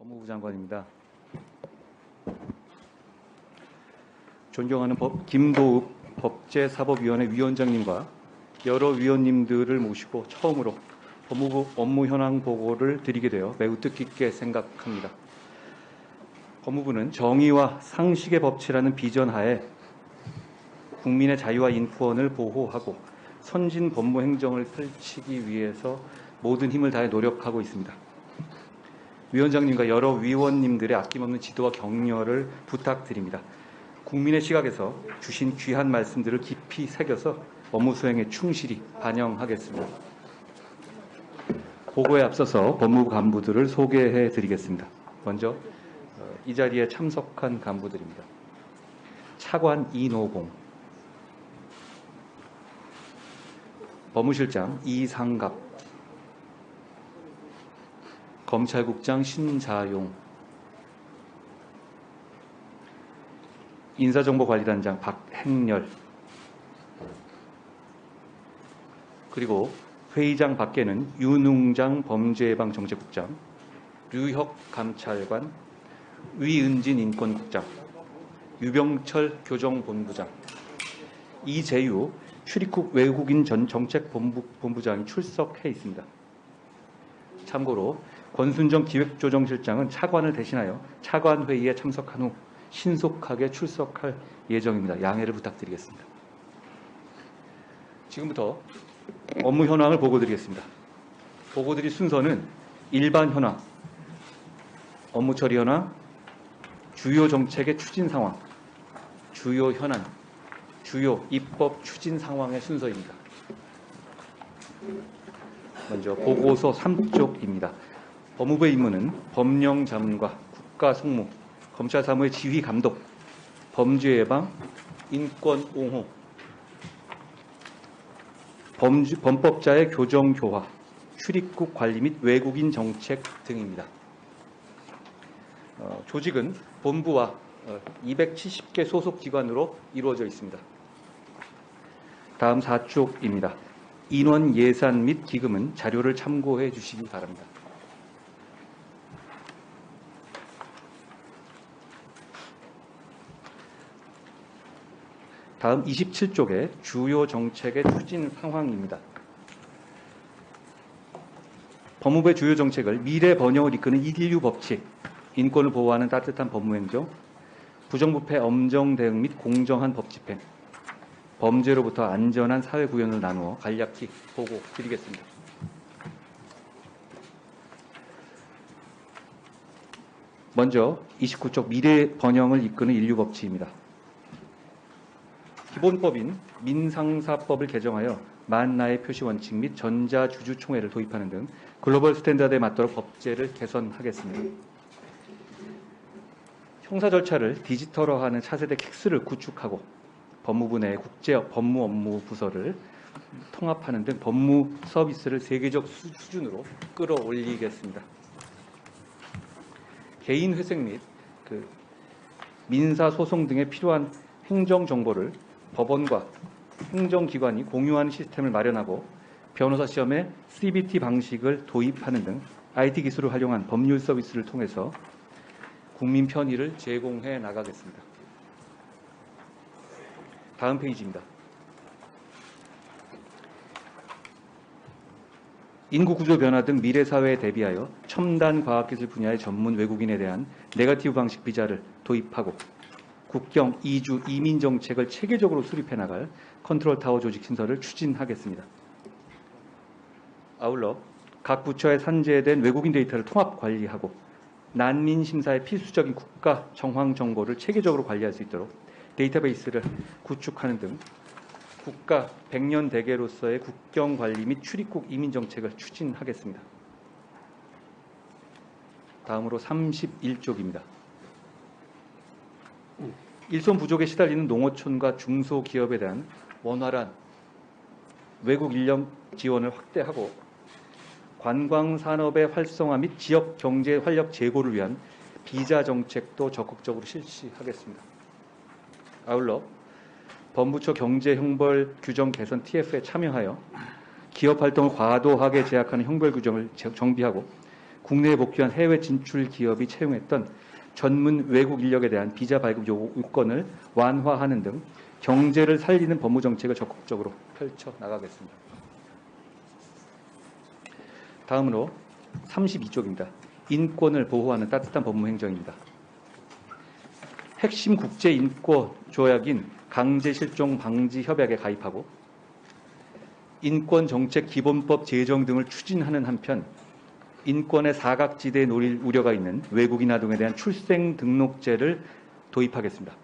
법무부 장관입니다. 존경하는 김도읍 법제사법위원회 위원장님과 여러 위원님들을 모시고 처음으로 법무부 업무 현황 보고를 드리게 되어 매우 뜻깊게 생각합니다. 법무부는 정의와 상식의 법치라는 비전 하에 국민의 자유와 인권을 보호하고 선진 법무 행정을 펼치기 위해서 모든 힘을 다해 노력하고 있습니다. 위원장님과 여러 위원님들의 아낌없는 지도와 격려를 부탁드립니다. 국민의 시각에서 주신 귀한 말씀들을 깊이 새겨서 업무 수행에 충실히 반영하겠습니다. 보고에 앞서서 법무부 간부들을 소개해 드리겠습니다. 먼저 이 자리에 참석한 간부들입니다. 차관 이노공, 법무실장 이상갑, 검찰국장 신자용, 인사정보관리단장 박행렬, 그리고 회의장 밖에는 윤웅장 범죄예방정책국장, 류혁 감찰관, 위은진 인권국장, 유병철 교정본부장, 이재유 출입국 외국인 정책본부장이 출석해 있습니다. 참고로 권순정 기획조정실장은 차관을 대신하여 차관 회의에 참석한 후 신속하게 출석할 예정입니다. 양해를 부탁드리겠습니다. 지금부터 업무 현황을 보고드리겠습니다. 보고드릴 순서는 일반 현황, 업무 처리 현황, 주요 정책의 추진 상황, 주요 현안, 주요 입법 추진 상황의 순서입니다. 먼저 보고서 3쪽입니다. 법무부의 임무는 법령 자문과 국가 송무, 검찰 사무의 지휘 감독, 범죄 예방, 인권 옹호, 범법자의 교정 교화, 출입국 관리 및 외국인 정책 등입니다. 조직은 본부와 270개 소속 기관으로 이루어져 있습니다. 다음 4쪽입니다. 인원 예산 및 기금은 자료를 참고해 주시기 바랍니다. 다음 27쪽에 주요 정책의 추진 상황입니다. 법무부의 주요 정책을 미래 번영을 이끄는 인류 법칙, 인권을 보호하는 따뜻한 법무행정, 부정부패 엄정 대응 및 공정한 법 집행, 범죄로부터 안전한 사회 구현을 나누어 간략히 보고 드리겠습니다. 먼저 29쪽 미래 번영을 이끄는 인류 법칙입니다. 기본법인 민상사법을 개정하여 만나의 표시 원칙 및 전자주주총회를 도입하는 등 글로벌 스탠다드에 맞도록 법제를 개선하겠습니다. 형사 절차를 디지털화하는 차세대 킥스를 구축하고 법무부 내 국제 법무 업무 부서를 통합하는 등 법무 서비스를 세계적 수준으로 끌어올리겠습니다. 개인 회생 및 민사 소송 등에 필요한 행정 정보를 법원과 행정기관이 공유하는 시스템을 마련하고 변호사 시험에 CBT 방식을 도입하는 등 IT 기술을 활용한 법률 서비스를 통해서 국민 편의를 제공해 나가겠습니다. 다음 페이지입니다. 인구 구조 변화 등 미래 사회에 대비하여 첨단 과학기술 분야의 전문 외국인에 대한 네거티브 방식 비자를 도입하고 국경, 이주, 이민 정책을 체계적으로 수립해 나갈 컨트롤 타워 조직 신설을 추진하겠습니다. 아울러 각 부처에 산재된 외국인 데이터를 통합 관리하고 난민 심사의 필수적인 국가 정황 정보를 체계적으로 관리할 수 있도록 데이터베이스를 구축하는 등 국가 100년 대계로서의 국경 관리 및 출입국 이민 정책을 추진하겠습니다. 다음으로 31쪽입니다. 일손 부족에 시달리는 농어촌과 중소기업에 대한 원활한 외국 인력 지원을 확대하고 관광산업의 활성화 및 지역 경제 활력 제고를 위한 비자 정책도 적극적으로 실시하겠습니다. 아울러 범부처 경제형벌 규정 개선 TF에 참여하여 기업 활동을 과도하게 제약하는 형벌 규정을 정비하고 국내에 복귀한 해외 진출 기업이 채용했던 전문 외국 인력에 대한 비자 발급 요건을 완화하는 등 경제를 살리는 법무 정책을 적극적으로 펼쳐 나가겠습니다. 다음으로 32쪽입니다. 인권을 보호하는 따뜻한 법무 행정입니다. 핵심 국제인권 조약인 강제실종 방지 협약에 가입하고 인권정책기본법 제정 등을 추진하는 한편 인권의 사각지대에 놓일 우려가 있는 외국인 아동에 대한 출생 등록제를 도입하겠습니다.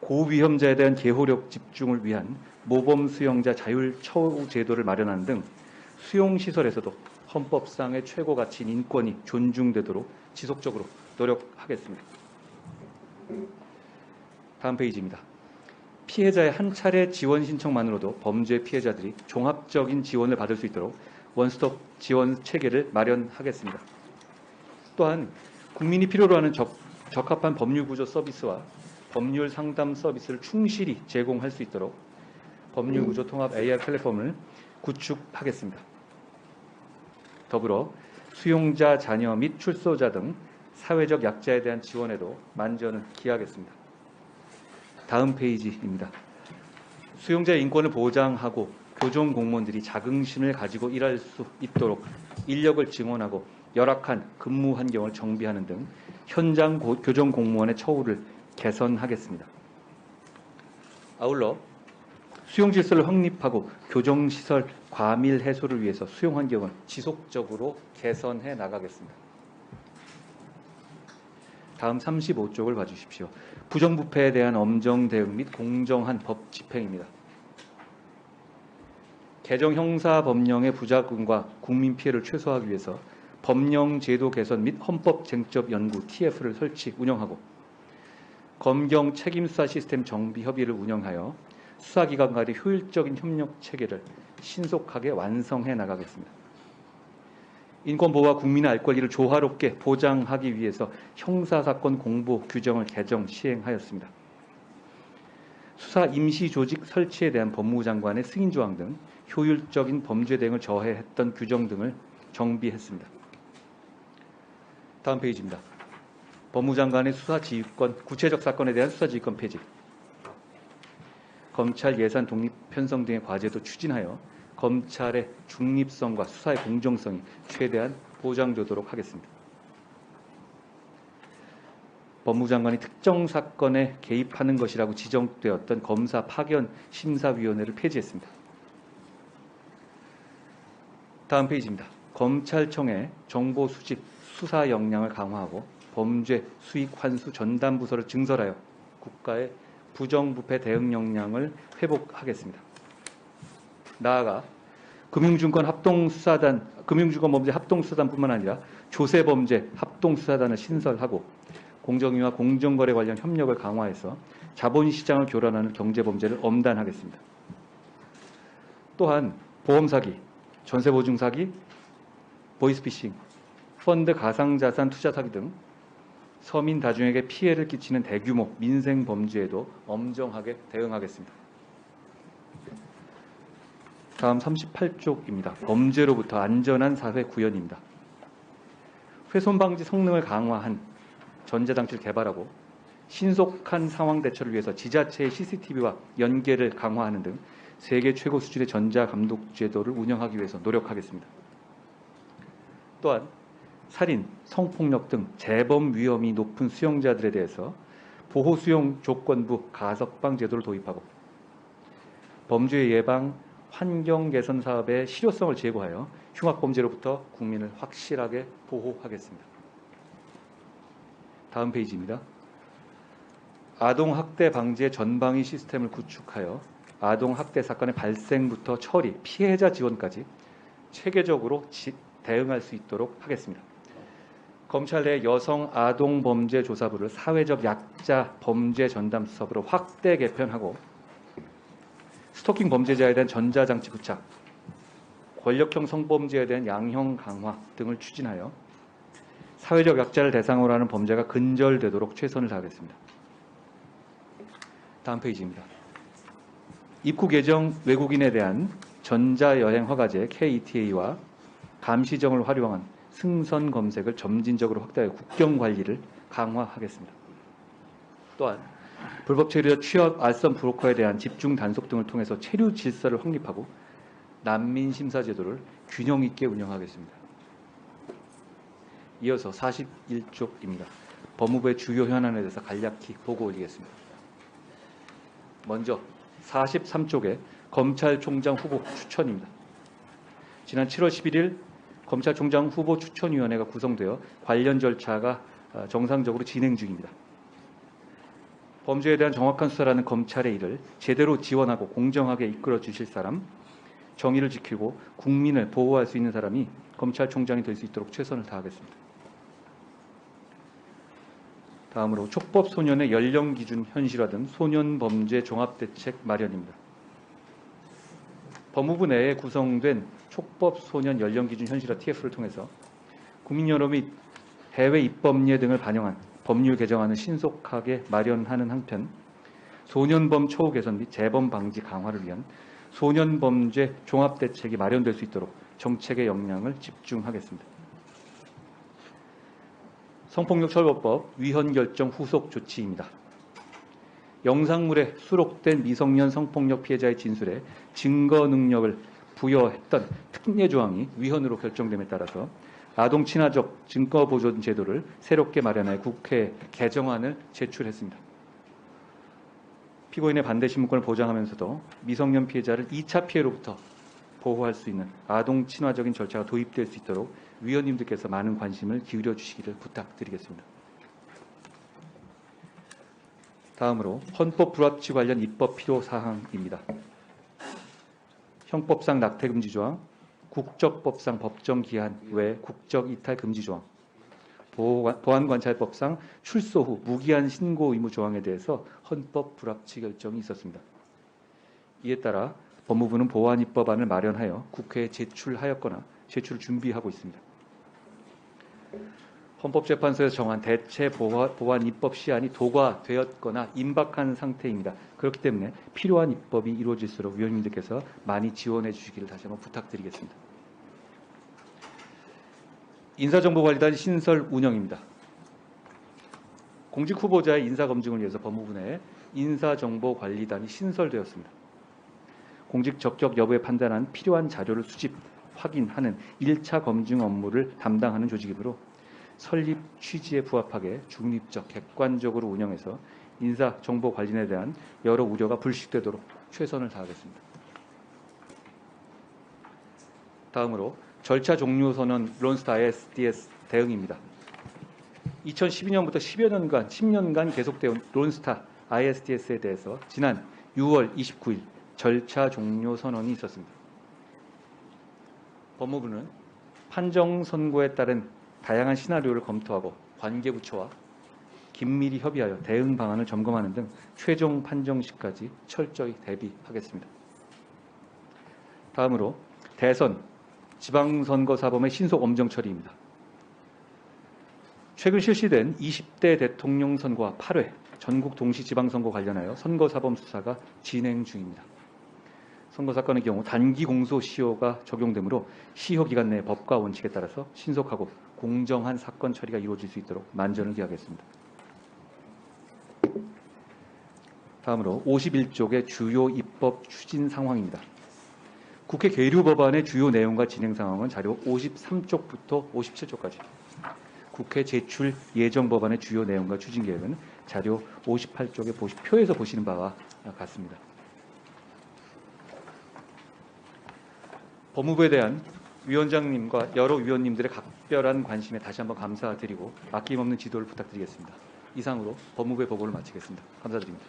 고위험자에 대한 개호력 집중을 위한 모범 수용자 자율 처우 제도를 마련하는 등 수용시설에서도 헌법상의 최고 가치인 인권이 존중되도록 지속적으로 노력하겠습니다. 다음 페이지입니다. 피해자의 한 차례 지원 신청만으로도 범죄 피해자들이 종합적인 지원을 받을 수 있도록 원스톱 지원 체계를 마련하겠습니다. 또한 국민이 필요로 하는 적합한 법률구조 서비스와 법률 상담 서비스를 충실히 제공할 수 있도록 법률구조 통합 AI 플랫폼을 구축하겠습니다. 더불어 수용자 자녀 및 출소자 등 사회적 약자에 대한 지원에도 만전을 기하겠습니다. 다음 페이지입니다. 수용자의 인권을 보장하고 교정 공무원들이 자긍심을 가지고 일할 수 있도록 인력을 증원하고 열악한 근무 환경을 정비하는 등 현장 교정 공무원의 처우를 개선하겠습니다. 아울러 수용 질서를 확립하고 교정 시설 과밀 해소를 위해서 수용 환경을 지속적으로 개선해 나가겠습니다. 다음 35쪽을 봐주십시오. 부정부패에 대한 엄정 대응 및 공정한 법 집행입니다. 개정 형사법령의 부작용과 국민 피해를 최소화하기 위해서 법령 제도 개선 및 헌법 쟁점 연구 TF를 설치 운영하고 검경 책임수사 시스템 정비 협의를 운영하여 수사기관 간의 효율적인 협력 체계를 신속하게 완성해 나가겠습니다. 인권보호와 국민의 알 권리를 조화롭게 보장하기 위해서 형사사건 공보 규정을 개정 시행하였습니다. 수사 임시조직 설치에 대한 법무부 장관의 승인조항 등 효율적인 범죄 대응을 저해했던 규정 등을 정비했습니다. 다음 페이지입니다. 법무부 장관의 수사지휘권, 구체적 사건에 대한 수사지휘권 폐지, 검찰 예산 독립 편성 등의 과제도 추진하여 검찰의 중립성과 수사의 공정성이 최대한 보장되도록 하겠습니다. 법무부 장관이 특정 사건에 개입하는 것이라고 지정되었던 검사 파견 심사위원회를 폐지했습니다. 다음 페이지입니다. 검찰청의 정보 수집, 수사 역량을 강화하고 범죄 수익 환수 전담 부서를 증설하여 국가의 부정부패 대응 역량을 회복하겠습니다. 나아가 금융증권 범죄 합동수사단뿐만 아니라 조세범죄 합동수사단을 신설하고 공정위와 공정거래 관련 협력을 강화해서 자본시장을 교란하는 경제범죄를 엄단하겠습니다. 또한 보험사기, 전세보증사기, 보이스피싱, 펀드 가상자산 투자 사기 등 서민 다중에게 피해를 끼치는 대규모 민생범죄에도 엄정하게 대응하겠습니다. 다음 38쪽입니다. 범죄로부터 안전한 사회 구현입니다. 훼손 방지 성능을 강화한 전자장치를 개발하고 신속한 상황 대처를 위해서 지자체의 CCTV와 연계를 강화하는 등 세계 최고 수준의 전자감독 제도를 운영하기 위해서 노력하겠습니다. 또한 살인, 성폭력 등 재범 위험이 높은 수용자들에 대해서 보호수용 조건부 가석방 제도를 도입하고 범죄 예방, 환경 개선 사업의 실효성을 제고하여 흉악범죄로부터 국민을 확실하게 보호하겠습니다. 다음 페이지입니다. 아동학대 방지의 전방위 시스템을 구축하여 아동학대 사건의 발생부터 처리, 피해자 지원까지 체계적으로 대응할 수 있도록 하겠습니다. 검찰 내 여성 아동 범죄 조사부를 사회적 약자 범죄 전담 수사부로 확대 개편하고 스토킹 범죄자에 대한 전자장치 부착, 권력형 성범죄에 대한 양형 강화 등을 추진하여 사회적 약자를 대상으로 하는 범죄가 근절되도록 최선을 다하겠습니다. 다음 페이지입니다. 입국 예정 외국인에 대한 전자여행 허가제 KETA와 감시정을 활용한 승선 검색을 점진적으로 확대하여 국경 관리를 강화하겠습니다. 또한 불법 체류자 취업 알선 브로커에 대한 집중 단속 등을 통해서 체류 질서를 확립하고 난민 심사 제도를 균형 있게 운영하겠습니다. 이어서 41쪽입니다. 법무부의 주요 현안에 대해서 간략히 보고 올리겠습니다. 먼저 43쪽에 검찰총장 후보 추천입니다. 지난 7월 11일 검찰총장 후보 추천위원회가 구성되어 관련 절차가 정상적으로 진행 중입니다. 범죄에 대한 정확한 수사라는 검찰의 일을 제대로 지원하고 공정하게 이끌어 주실 사람, 정의를 지키고 국민을 보호할 수 있는 사람이 검찰총장이 될 수 있도록 최선을 다하겠습니다. 다음으로 촉법 소년의 연령 기준 현실화 등 소년 범죄 종합 대책 마련입니다. 법무부 내에 구성된 촉법 소년 연령 기준 현실화 TF를 통해서 국민 여러 및 해외 입법례 등을 반영한 법률 개정안을 신속하게 마련하는 한편 소년범 처우 개선 및 재범 방지 강화를 위한 소년범죄 종합대책이 마련될 수 있도록 정책의 역량을 집중하겠습니다. 성폭력처벌법 위헌결정 후속 조치입니다. 영상물에 수록된 미성년 성폭력 피해자의 진술에 증거 능력을 부여했던 특례 조항이 위헌으로 결정됨에 따라서 아동 친화적 증거 보존 제도를 새롭게 마련하여 국회에 개정안을 제출했습니다. 피고인의 반대 신문권을 보장하면서도 미성년 피해자를 2차 피해로부터 보호할 수 있는 아동 친화적인 절차가 도입될 수 있도록 위원님들께서 많은 관심을 기울여 주시기를 부탁드리겠습니다. 다음으로 헌법 불합치 관련 입법 필요 사항입니다. 형법상 낙태 금지 조항, 국적법상 법정 기한 외 국적 이탈 금지 조항, 보안관찰법상 출소 후 무기한 신고 의무 조항에 대해서 헌법 불합치 결정이 있었습니다. 이에 따라 법무부는 보완 입법안을 마련하여 국회에 제출하였거나 제출을 준비하고 있습니다. 헌법재판소에서 정한 대체 보완 입법 시한이 도과되었거나 임박한 상태입니다. 그렇기 때문에 필요한 입법이 이루어질수록 위원님들께서 많이 지원해 주시기를 다시 한번 부탁드리겠습니다. 인사정보관리단 신설 운영입니다. 공직 후보자의 인사검증을 위해서 법무부 내에 인사정보관리단이 신설되었습니다. 공직 적격 여부에 판단한 필요한 자료를 수집, 확인하는 1차 검증 업무를 담당하는 조직이므로 설립 취지에 부합하게 중립적, 객관적으로 운영해서 인사정보관리에 대한 여러 우려가 불식되도록 최선을 다하겠습니다. 다음으로 절차 종료 선언 론스타 ISDS 대응입니다. 2012년부터 10년간 계속되어 온 론스타 ISDS에 대해서 지난 6월 29일 절차 종료 선언이 있었습니다. 법무부는 판정 선고에 따른 다양한 시나리오를 검토하고 관계부처와 긴밀히 협의하여 대응 방안을 점검하는 등 최종 판정 시까지 철저히 대비하겠습니다. 다음으로 대선, 지방선거 사범의 신속 엄정 처리입니다. 최근 실시된 20대 대통령 선거와 8회 전국 동시 지방선거 관련하여 선거사범 수사가 진행 중입니다. 선거 사건의 경우 단기 공소시효가 적용되므로 시효 기간 내 법과 원칙에 따라서 신속하고 공정한 사건 처리가 이루어질 수 있도록 만전을 기하겠습니다. 다음으로 51쪽의 주요 입법 추진 상황입니다. 국회 계류 법안의 주요 내용과 진행 상황은 자료 53쪽부터 57쪽까지, 국회 제출 예정 법안의 주요 내용과 추진 계획은 자료 58쪽의 표에서 보시는 바와 같습니다. 법무부에 대한 위원장님과 여러 위원님들의 각별한 관심에 다시 한번 감사드리고 아낌없는 지도를 부탁드리겠습니다. 이상으로 법무부의 보고를 마치겠습니다. 감사드립니다.